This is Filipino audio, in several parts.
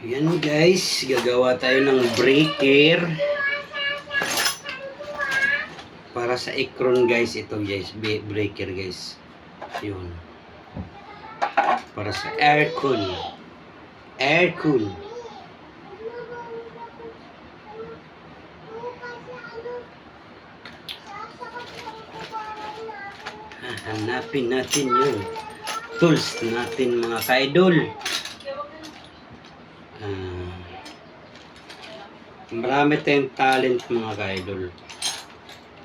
Yan guys, gagawa tayo ng breaker para sa Acron guys. Ito guys, breaker guys. Yun. Para sa aircon. Aircon. Hanapin natin yung tools natin mga ka-idol. Marami tayong talent mga ka-idol.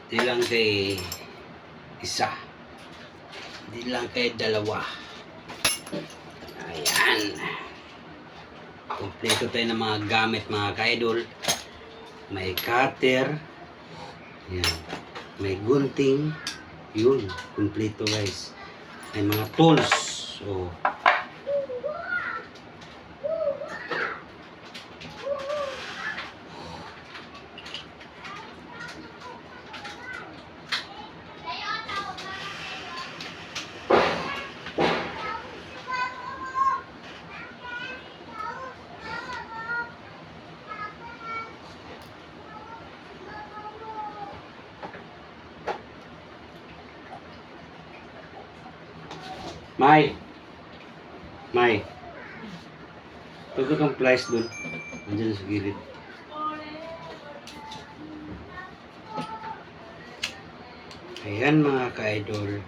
Di lang kay isa. Di lang kay dalawa. Ayan. Kompleto tayo ng mga gamit mga ka-idol. May cutter. Ayan. May gunting. Yun. Kompleto guys. May mga tools. So, May. Tugot ang plies dun. Andiyan sa gilid. Ayan mga ka-idol.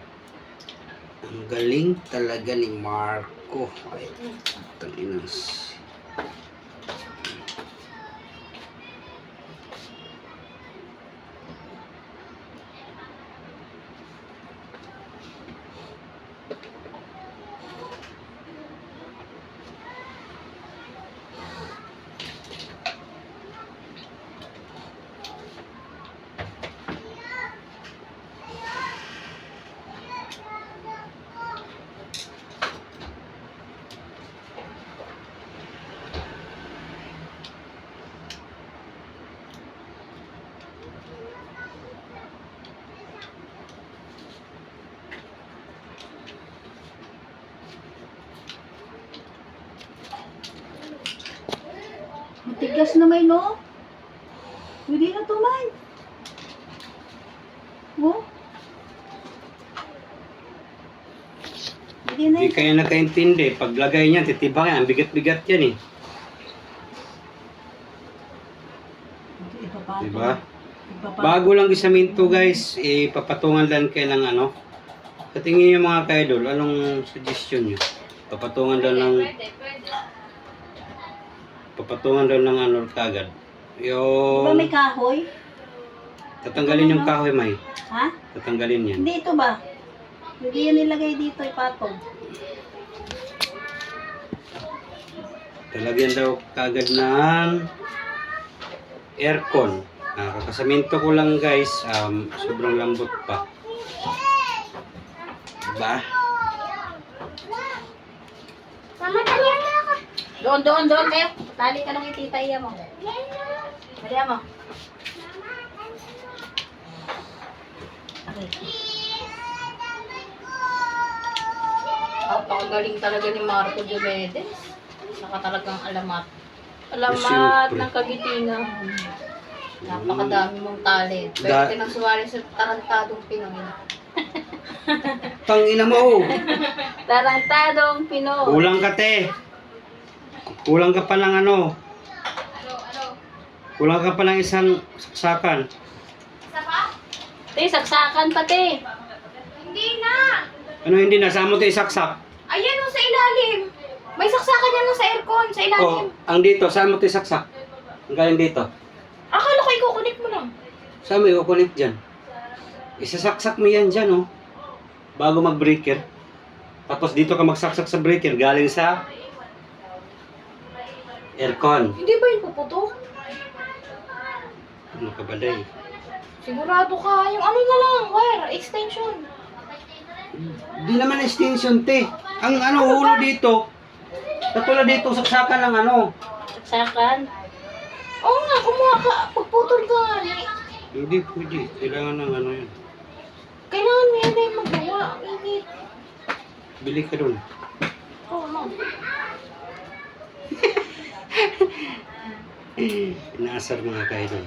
Ang galing talaga ni Marco. Ay, tanginas. Matigas na may no? Hindi na to man. Oh? Hindi na Hindi kayo nakaintindi. Paglagay niya, titibang yan. Ang bigat-bigat yan eh. Diba? Bago lang isaminto guys, ipapatungan lang kayo ng ano. Katingin yung mga ka-idol, anong suggestion nyo? Papatungan lang ng... Papatungan lang ng ano kagad. Yung... Diba may kahoy? Tatanggalin yung kahoy, May. Ha? Tatanggalin yan. Hindi ito ba? Hindi yan nilagay dito, ipatong. Talagyan daw kagad ng aircon. Kakasaminto ko lang guys, sobrang lambot pa. Diba? Mama, talihan na ako. Doon, kayo. Tali ka ng itita iya mo. Talihan mo. Napakagaling talaga ni Marco Diomedes. Saka talagang alamat Siyempre. ng kagitingan. Napakadami mong talent. Pwede ka nang sumali sa tarantadong Pinoy. Tangina mo! Tarantadong Pinoy. Kulang ka te! Kulang ka pa ng ano? Kulang ka pa ng isang saksakan. Te, saksakan pati. Hindi na! Ano hindi na? Saan mo ito isaksak? Ayan o, sa ilalim. May saksakan yan o sa aircon, sa ilalim. Ang dito, saan mo ito isaksak? Ang galing dito. Akala ko ikukunik mo lang. Saan mo i-connect dyan? Isasaksak mo yan dyan, oh. Bago mag-breaker. Tapos dito ka magsaksak sa breaker. Galing sa aircon. Hindi ba yung puputok? Ano ka ba, Day? Sigurado ka. Yung ano na lang, wire, extension. Di naman extension, te. Ang ano, ulo dito. Katulad dito, saksakan lang ano. Saksakan. Oo nga, kumuha ka. Pagputol ka nga. Hindi pwede. Kailangan ng ano yun. Kailangan mo yan na yung magawa. Ang init. Bili ka dun. Oo, no. Inaasar mga kaidol.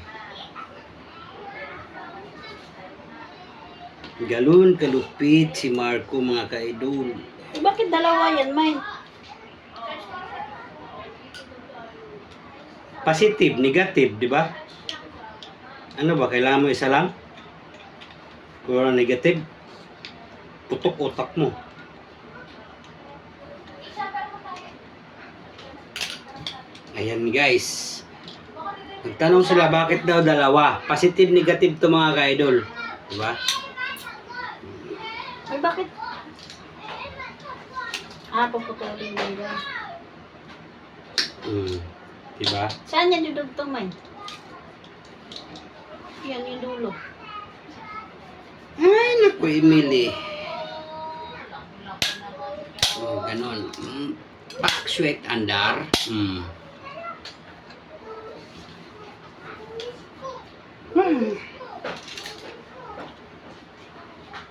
Galon kalupit si Marco mga kaidol. Eh, bakit dalawa yan, May? Positive, negative, di ba? Ano ba, kailangan mo isa lang? Kung wala negative, putok utak mo. Ayan guys. Nagtanong sila bakit daw dalawa. Positive, negative to mga ka-idol. Diba? Ay, bakit? Ah, puputulin mo yan. Diba? Saan yan yung dugtong, May? Yan yung dulo. Ay, naku, Emily. Oh, ganon. Pak, sweat, andar.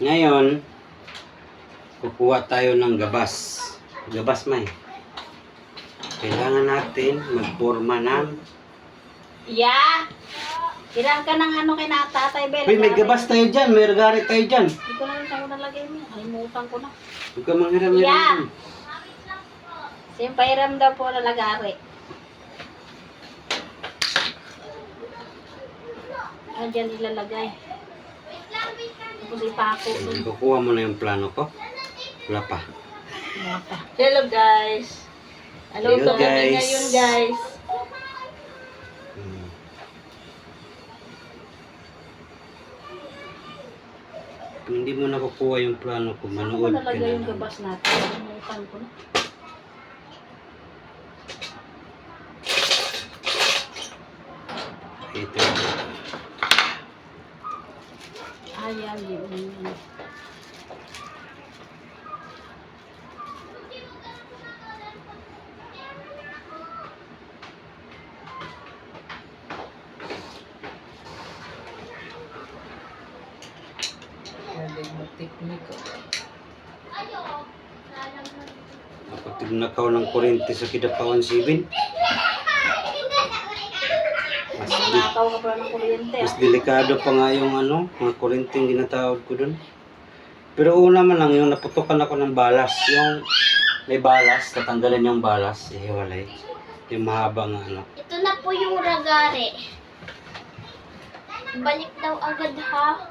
Ngayon, kukuha tayo ng gabas. Gabas, May. Kailangan natin magporma ng... Yeah! Hirang ka ng ano kay Tatay Bel. Uy, may gabas tayo dyan. May regari tayo dyan. Hindi ko na rin saan ko nalagay mo. Kalimutan ko na. Huwag ka manghiram-hiram. Yeah. Siyempre, hiram daw po na lagari. Ah, dyan ilalagay. Tapos ipako. Kukuha mo na yung plano ko. Wala pa. Wala pa. Hello guys. Hello, Hello guys. ngayon guys. Kung hindi mo nakukuha yung plano ko, Saan ko manood ka nalagay yung na. gabas natin? Kalimutan ko na. Ito. Ayan, yun. Kapag tignakaw ng kurente sa Kidapawan 7, Nakaw ka pala ng kuryente. mas delikado pa nga yung ano, mga kurente yung ginatawag ko dun. Pero una man lang, yung naputukan ako ng balas. Yung may balas, tatanggalin yung balas, ihiwalay. Yung mahaba nga ano. Ito na po yung ragare. Balik daw agad ha.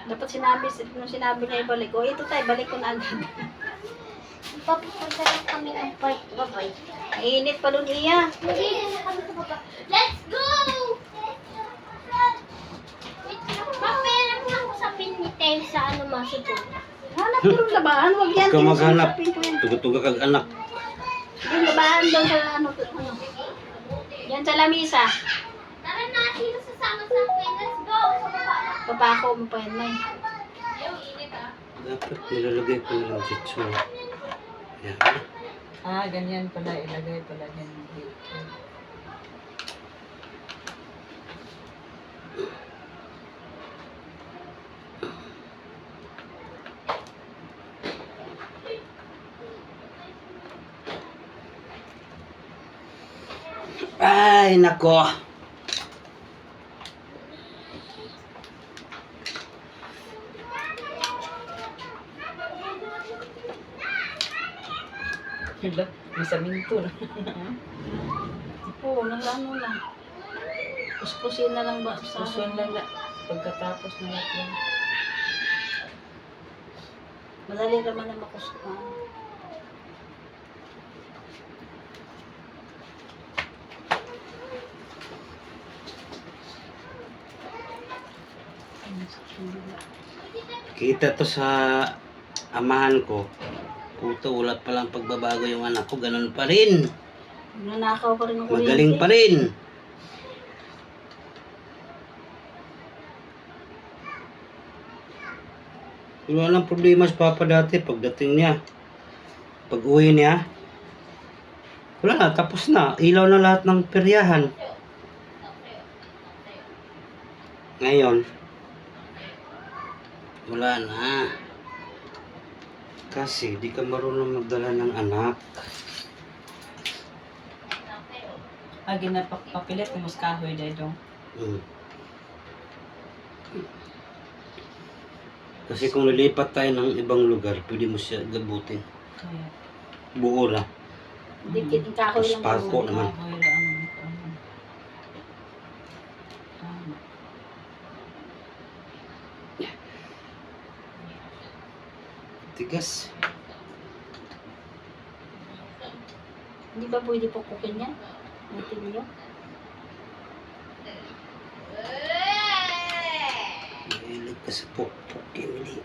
Dapat nung sinabi niya ibalik. O, ito tayo, balik ko na agad. Papupunta lang kami ng park. Bye-bye. Mainit pa dun iya. Mag-iinit na kami sa baba. Let's go! Mapera mo lang sa pinitel sa ano masipon. Hanap ko rin labahan. Huwag yan. Ikaw maghanap. Tinusapin ko yan. Tuga-tuga kag anak. Yung labahan doon sa ano. Yan sa lamisa. Tara na, sino sasama sa akin? Let's go! Sa baba na. Papako mo pa yan, May. Dapat nilalagay ko na lang dito. Yan. Ah, ganyan pala. Ilagay pala yan dito. Ay, nako. Diba? May saminto na. Oo, ano lang. Puspusin na lang ba? Sa Susun lang na. Pagkatapos na natin. Madali naman na makuspan. Kita to sa amahan ko. Puto, wala palang pagbabago yung anak ko. Ganun pa rin. Nanakaw pa rin ng kuryente. Magaling pa rin. Wala nang problema sa papa dati pagdating niya. Pag uwi niya, wala na, tapos na. Ilaw na lahat ng peryahan. Ngayon, wala na. Kasi di ka marunong magdala ng anak. Agi na papilit ni mas kahoy dahil dong. Mm. Kasi kung lilipat tayo ng ibang lugar, pwede mo siya gabutin. Kaya, Buo lang. Dikit yung kahoy lang. Tapos parko naman. kahoy lang ang tama. Tigas. Hindi ba pwede pukukin yan? Natin niyo. Mahilig ka sa pokpok, Emily.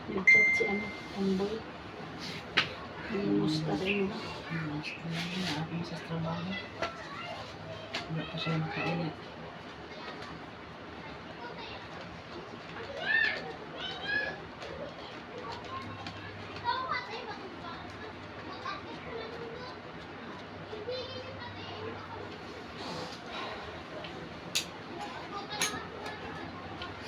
Nagchat si ano, Amboy. Nangumusta rin mo. Na ako sa trabaho. Wala pa siya nakaulit.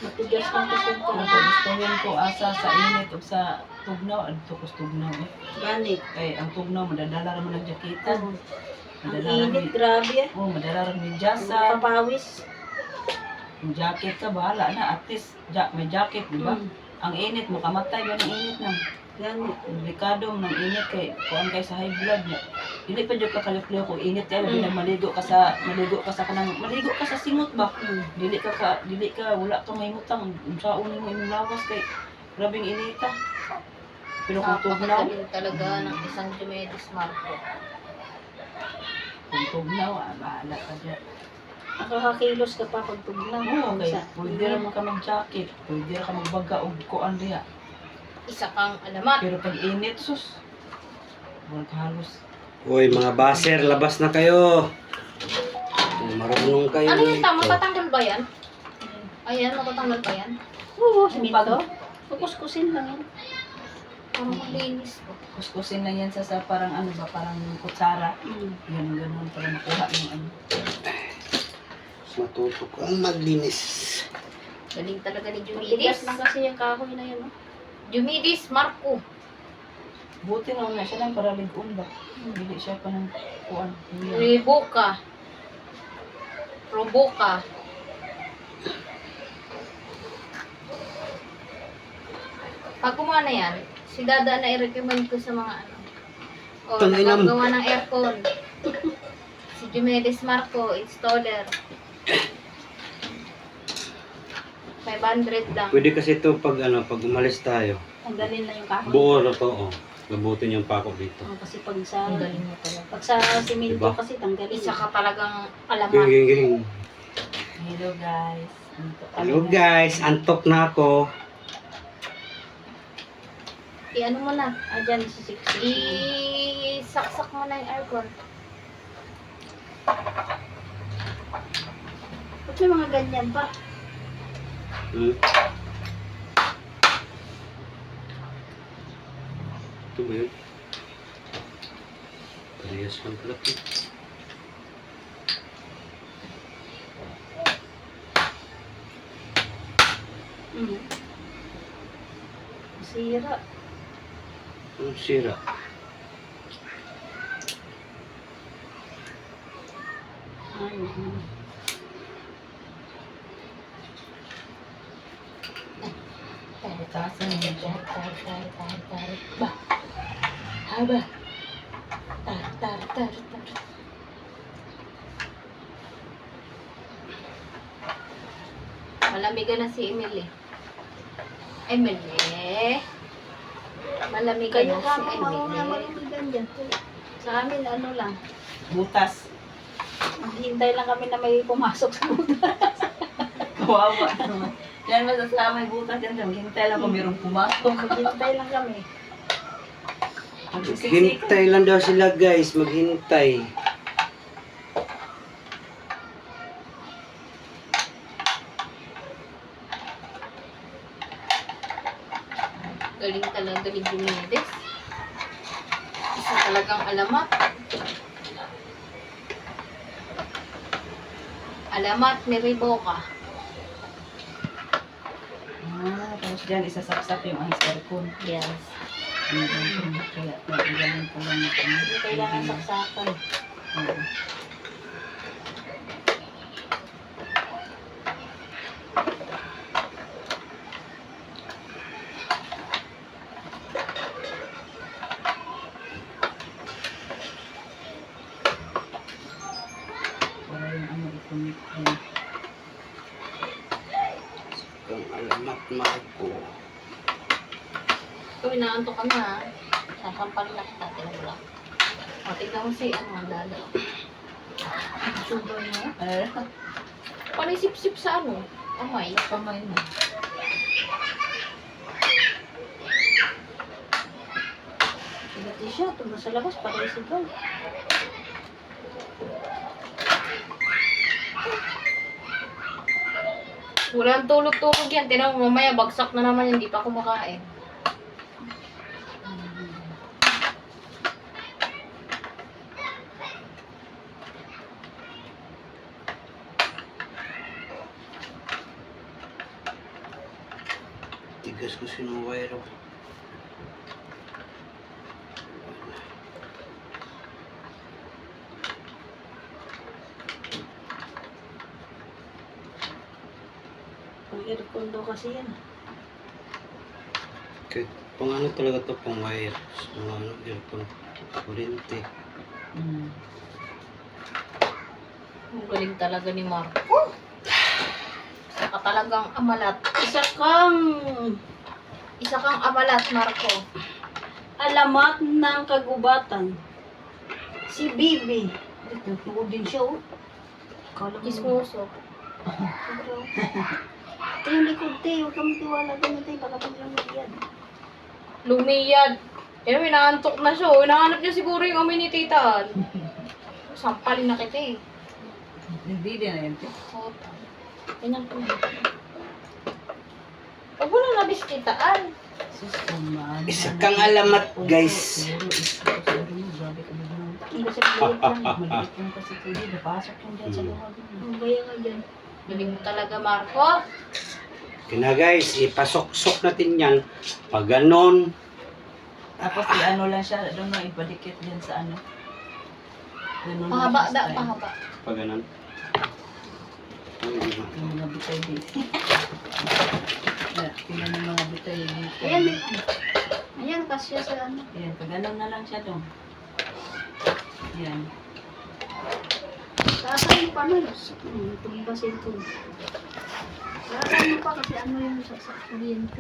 Matigas ng kusog ko. Ako gustuhin ko asa sa init o sa tugnaw. Ano to kus tugnaw eh. Ganit. Kay ang tugnaw, madadala raman ng jaketan. Ang Madadala init, raman. grabe eh. Oh, madadala raman ng jasa. Papawis. Yung jacket ka, bahala na. At least, may jacket, di ba? Mm. Ang init, makamatay ba ng init na? Ganit. Delikado ng init kay kuan kay sa high blood niya. Dili pa jud ka kaliplew ko init kay labi na maligo ka sa kanang maligo ka sa singot ba. Dili ka wala ka mahimutang unsaon mo imong lawas kay grabing inita. Pero kung tugnaw, Napakagaling talaga ng isang Diomedes Marco. kung tugnaw, bahala ka dyan. Nakakakilos ka pa pag tugnaw. Oo, okay. Pwede ra ka mag-jacket, pwede ra ka magbaga og kuan diha. Isa kang alamat. Pero pag init, sus, wala ka halos. Uy, mga baser, labas na kayo. Marunong kayo Ano yung tama? dito. Matatanggal ba yan? Ayan, matatanggal ba yan? Oo, Yung simento. Kukuskusin lang yan. Parang maglinis po. Kuskusin lang yan sa parang ano ba, parang kutsara. Mm. Ganun para makuha yung ano. Matuto ko ang maglinis. Galing talaga ni Matigas Diomedes. lang kasi yung kahoy na yun. Diomedes Marco. Buti na una siya lang para ligon ba. Hindi siya pa ng kuan. Riboka. Roboka. Pag kumuha na yan, si Dada na i-recommend ko sa mga ano. O, Tanginam. nagagawa ng aircon. Si Diomedes Marco, installer. 500 lang. Pwede kasi ito pag pag umalis tayo. Ang galing na yung kahoy. Buo na to, oh. Gabutin yung pako dito. Oo, kasi pag sa Ang galing mo talaga. pag sa simento Diba? kasi tanggalin. Isa ka talagang Ging, alamat. ging, ging. Hello guys. Dito kami Hello na. guys, antok na ako. I-ano mo na. Diyan sa 60. I-saksak mo na yung aircon. Ba't may mga ganyan pa? Hmm. Ito ba yun? Parehas lang pala ito. Mm. Sira. Ang sira. Ay, Butasan mo dyan. Ba? Aba. Tar. Malamigan na si Emily. Emily. Malamigan Kayo na ka si mga Emily. malumigan dyan. Sa amin, ano lang. Butas. Maghintay lang kami na may pumasok sa butas. Kawawa naman. Yan masasama may butas yan. Maghintay lang kung mayroong pumasok. Maghintay lang kami. Magsisiksik. Maghintay lang daw sila guys, maghintay. Galing talaga ni Diomedes. Isa talagang alamat. Alamat ni Riboka. Tapos dyan, isasaksak yung answer ko. Yes. Kaya, ganun ko lang. Hindi kailangan saksakan. Oo. Para yung ano, i-connect din. Kung alamat Marco. Ito, inaantok ka na ha. Sasampalin na kita. Tingnan mo lang. O, tignan mo si ano ang lalo. Sugar mo. Parang sip-sip sa ano. Kamay. Kamay mo. Pagati siya. Ito sa labas. Parang sigaw. Walang tulog-tulog yan. Tingnan mo mamaya. Bagsak na naman yan. Hindi pa kumakain. Tigas ko sinuwire. Ang aircon daw kasi yan. Kahit pang ano talaga to, pang wire. Mga ano, earphone. Kurente. Ang galing talaga ni Marco. Isa ka talagang amalat. Isa kang amalat, Marco. Alamat ng kagubatan. Si Bibi. Nagtutugod din siya, oh. Kala mo. Kismoso. Ito yung likod, te. Huwag kang tiwala ganun, te. Baka biglang yan. Lumiyad. Yan, inaantok na siya. Oh. Inahanap niya siguro yung amin ni Tita. Sampalin na kita eh. Hindi din na yun. Ganyan po. Huwag mo na nabiskitaan. Sus, kumaan. Isa kang alamat, guys. Siguro, siguro mo, grabe ka ba naman? Hindi kasi maliit lang. Maliit lang kasi pwede. Napasok yun dyan sa luwag. Ang gaya ka dyan. Galing mo talaga, Marco. Kina guys, ipasok-sok natin yan. Pag ganon, Tapos i-ano lang siya, doon na ipadikit dyan sa ano. Ganun lang Pahaba, siya da, style. pahaba. pag ganon. Yung mga bitay dito. Tingnan yung mga bitay dito. Ayan, ayan, kasya sa ano. Ayan, pag ganun na lang siya doon. Ayan. Saan mo pa nun? Tumbasin ko. Saan mo pa kasi ano yung sa kuryente.